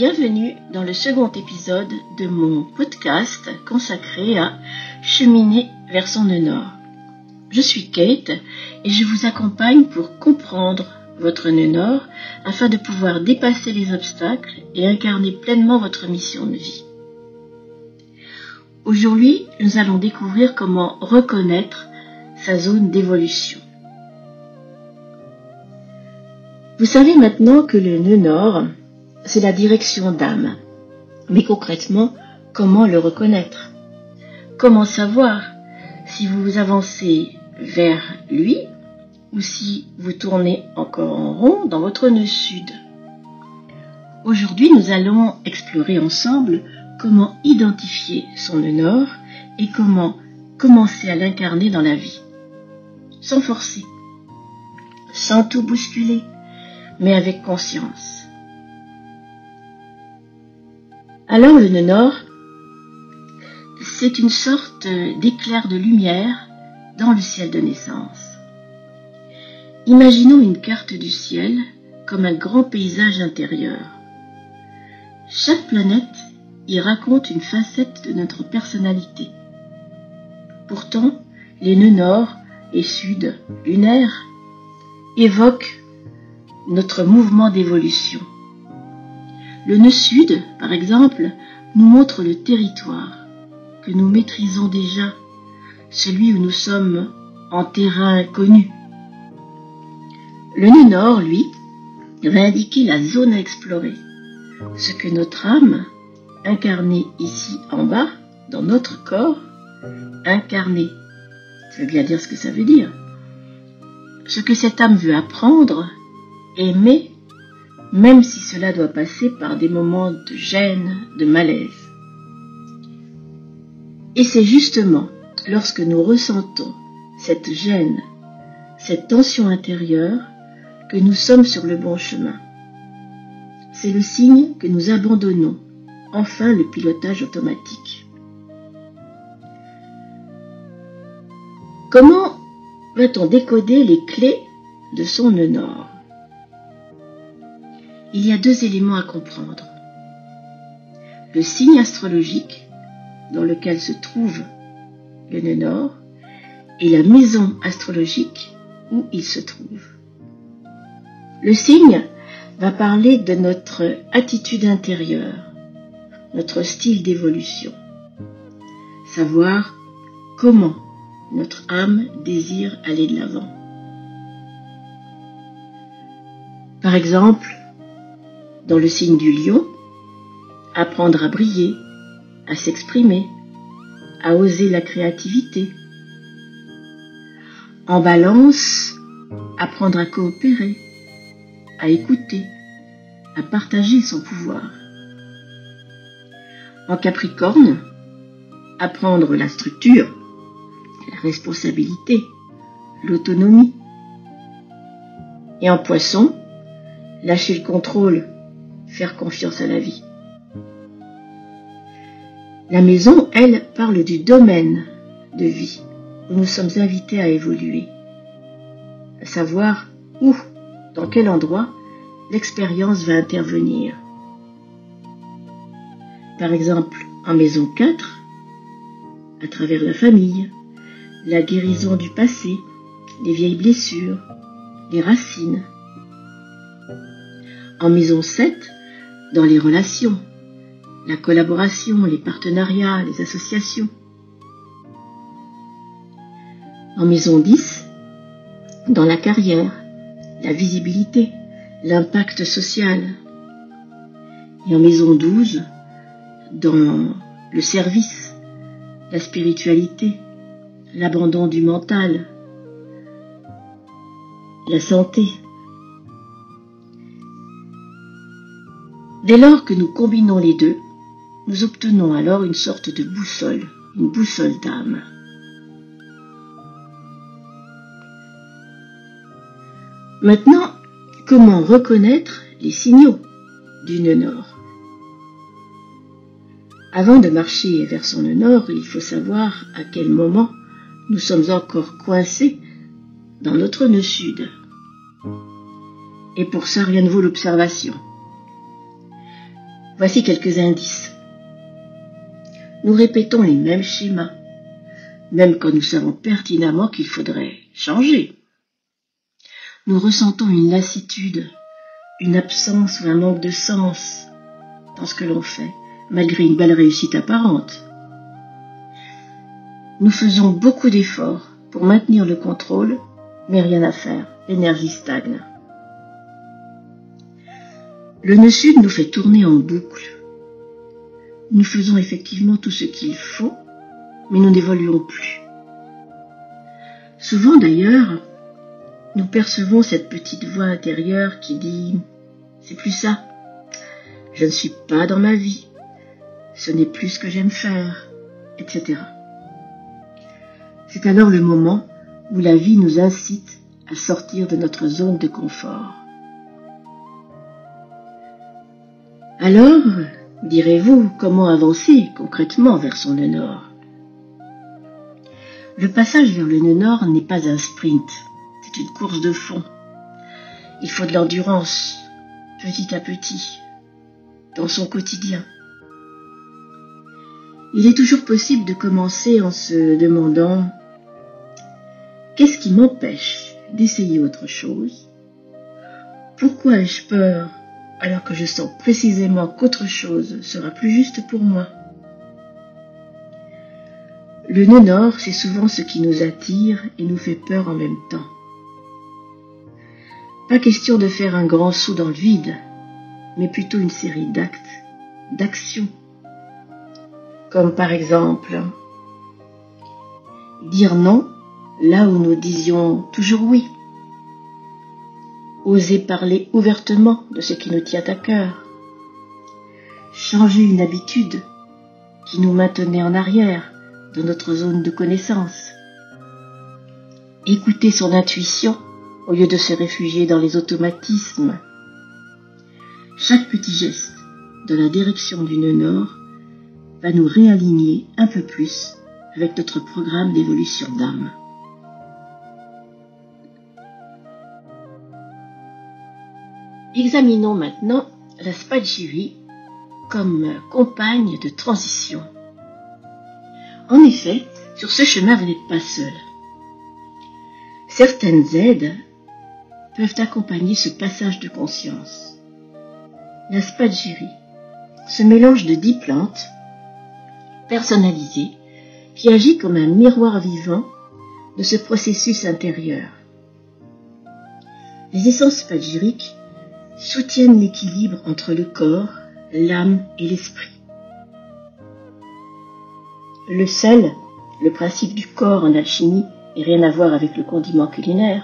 Bienvenue dans le second épisode de mon podcast consacré à cheminer vers son nœud nord. Je suis Kate et je vous accompagne pour comprendre votre nœud nord afin de pouvoir dépasser les obstacles et incarner pleinement votre mission de vie. Aujourd'hui, nous allons découvrir comment reconnaître sa zone d'évolution. Vous savez maintenant que le nœud nord, c'est la direction d'âme. Mais concrètement, comment le reconnaître? Comment savoir si vous avancez vers lui ou si vous tournez encore en rond dans votre nœud sud? Aujourd'hui, nous allons explorer ensemble comment identifier son nœud nord et comment commencer à l'incarner dans la vie. Sans forcer, sans tout bousculer, mais avec conscience. Alors le nœud nord, c'est une sorte d'éclair de lumière dans le ciel de naissance. Imaginons une carte du ciel comme un grand paysage intérieur. Chaque planète y raconte une facette de notre personnalité. Pourtant, les nœuds nord et sud lunaires évoquent notre mouvement d'évolution. Le nœud sud, par exemple, nous montre le territoire que nous maîtrisons déjà, celui où nous sommes en terrain inconnu. Le nœud nord, lui, va indiquer la zone à explorer, ce que notre âme, incarnée ici en bas, dans notre corps, incarnée, ça veut bien dire ce que ça veut dire, ce que cette âme veut apprendre, aimer, même si cela doit passer par des moments de gêne, de malaise. Et c'est justement lorsque nous ressentons cette gêne, cette tension intérieure, que nous sommes sur le bon chemin. C'est le signe que nous abandonnons enfin le pilotage automatique. Comment va-t-on décoder les clés de son nœud nord? Il y a deux éléments à comprendre. Le signe astrologique, dans lequel se trouve le nœud nord, et la maison astrologique où il se trouve. Le signe va parler de notre attitude intérieure, notre style d'évolution, savoir comment notre âme désire aller de l'avant. Par exemple, dans le signe du lion, apprendre à briller, à s'exprimer, à oser la créativité. En balance, apprendre à coopérer, à écouter, à partager son pouvoir. En Capricorne, apprendre la structure, la responsabilité, l'autonomie. Et en Poisson, lâcher le contrôle, faire confiance à la vie. La maison, elle, parle du domaine de vie où nous sommes invités à évoluer, à savoir où, dans quel endroit, l'expérience va intervenir. Par exemple, en maison 4, à travers la famille, la guérison du passé, les vieilles blessures, les racines. En maison 7, dans les relations, la collaboration, les partenariats, les associations. En maison 10, dans la carrière, la visibilité, l'impact social. Et en maison 12, dans le service, la spiritualité, l'abandon du mental, la santé. Dès lors que nous combinons les deux, nous obtenons alors une sorte de boussole, une boussole d'âme. Maintenant, comment reconnaître les signaux du nœud nord? Avant de marcher vers son nœud nord, il faut savoir à quel moment nous sommes encore coincés dans notre nœud sud. Et pour ça, rien ne vaut l'observation. Voici quelques indices. Nous répétons les mêmes schémas, même quand nous savons pertinemment qu'il faudrait changer. Nous ressentons une lassitude, une absence ou un manque de sens dans ce que l'on fait, malgré une belle réussite apparente. Nous faisons beaucoup d'efforts pour maintenir le contrôle, mais rien à faire, l'énergie stagne. Le nœud sud nous fait tourner en boucle. Nous faisons effectivement tout ce qu'il faut, mais nous n'évoluons plus. Souvent d'ailleurs, nous percevons cette petite voix intérieure qui dit « c'est plus ça, je ne suis pas dans ma vie, ce n'est plus ce que j'aime faire, etc. » C'est alors le moment où la vie nous incite à sortir de notre zone de confort. Alors, direz-vous, comment avancer concrètement vers son nœud nord? Le passage vers le nœud nord n'est pas un sprint, c'est une course de fond. Il faut de l'endurance, petit à petit, dans son quotidien. Il est toujours possible de commencer en se demandant « Qu'est-ce qui m'empêche d'essayer autre chose? Pourquoi ai-je peur alors que je sens précisément qu'autre chose sera plus juste pour moi ?» Le nœud nord, c'est souvent ce qui nous attire et nous fait peur en même temps. Pas question de faire un grand saut dans le vide, mais plutôt une série d'actes, d'actions. Comme par exemple, dire non là où nous disions toujours oui. Oser parler ouvertement de ce qui nous tient à cœur. Changer une habitude qui nous maintenait en arrière dans notre zone de connaissance. Écouter son intuition au lieu de se réfugier dans les automatismes. Chaque petit geste dans la direction du nœud nord va nous réaligner un peu plus avec notre programme d'évolution d'âme. Examinons maintenant la Spagiri comme compagne de transition. En effet, sur ce chemin, vous n'êtes pas seul. Certaines aides peuvent accompagner ce passage de conscience. La Spagiri, ce mélange de 10 plantes personnalisées qui agit comme un miroir vivant de ce processus intérieur. Les essences spagiriques soutiennent l'équilibre entre le corps, l'âme et l'esprit. Le sel, le principe du corps en alchimie et rien à voir avec le condiment culinaire,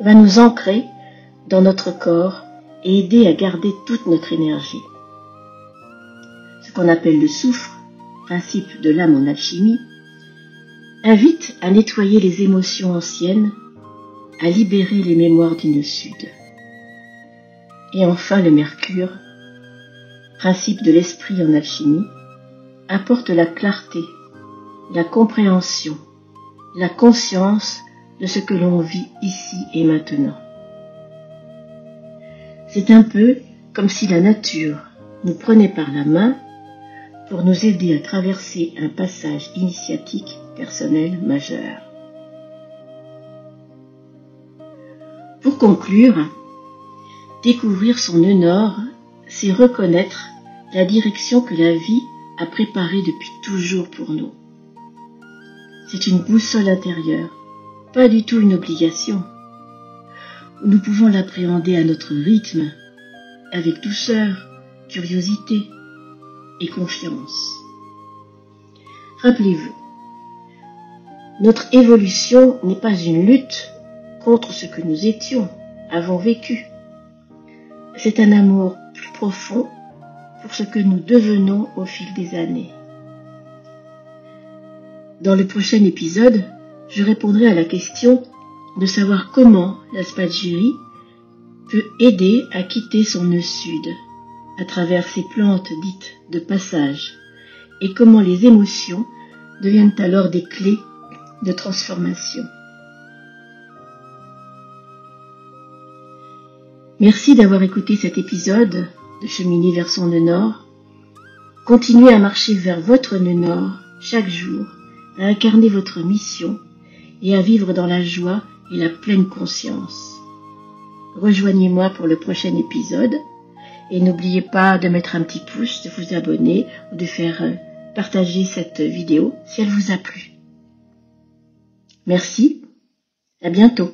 va nous ancrer dans notre corps et aider à garder toute notre énergie. Ce qu'on appelle le soufre, principe de l'âme en alchimie, invite à nettoyer les émotions anciennes, à libérer les mémoires du nœud sud. Et enfin le mercure, principe de l'esprit en alchimie, apporte la clarté, la compréhension, la conscience de ce que l'on vit ici et maintenant. C'est un peu comme si la nature nous prenait par la main pour nous aider à traverser un passage initiatique personnel majeur. Pour conclure, découvrir son nœud nord, c'est reconnaître la direction que la vie a préparée depuis toujours pour nous. C'est une boussole intérieure, pas du tout une obligation. Nous pouvons l'appréhender à notre rythme, avec douceur, curiosité et confiance. Rappelez-vous, notre évolution n'est pas une lutte contre ce que nous étions, avons vécu. C'est un amour plus profond pour ce que nous devenons au fil des années. Dans le prochain épisode, je répondrai à la question de savoir comment la Spagiri peut aider à quitter son nœud sud à travers ces plantes dites de passage et comment les émotions deviennent alors des clés de transformation. Merci d'avoir écouté cet épisode de Cheminer vers son nœud nord. Continuez à marcher vers votre nœud nord chaque jour, à incarner votre mission et à vivre dans la joie et la pleine conscience. Rejoignez-moi pour le prochain épisode et n'oubliez pas de mettre un petit pouce, de vous abonner ou de faire partager cette vidéo si elle vous a plu. Merci, à bientôt.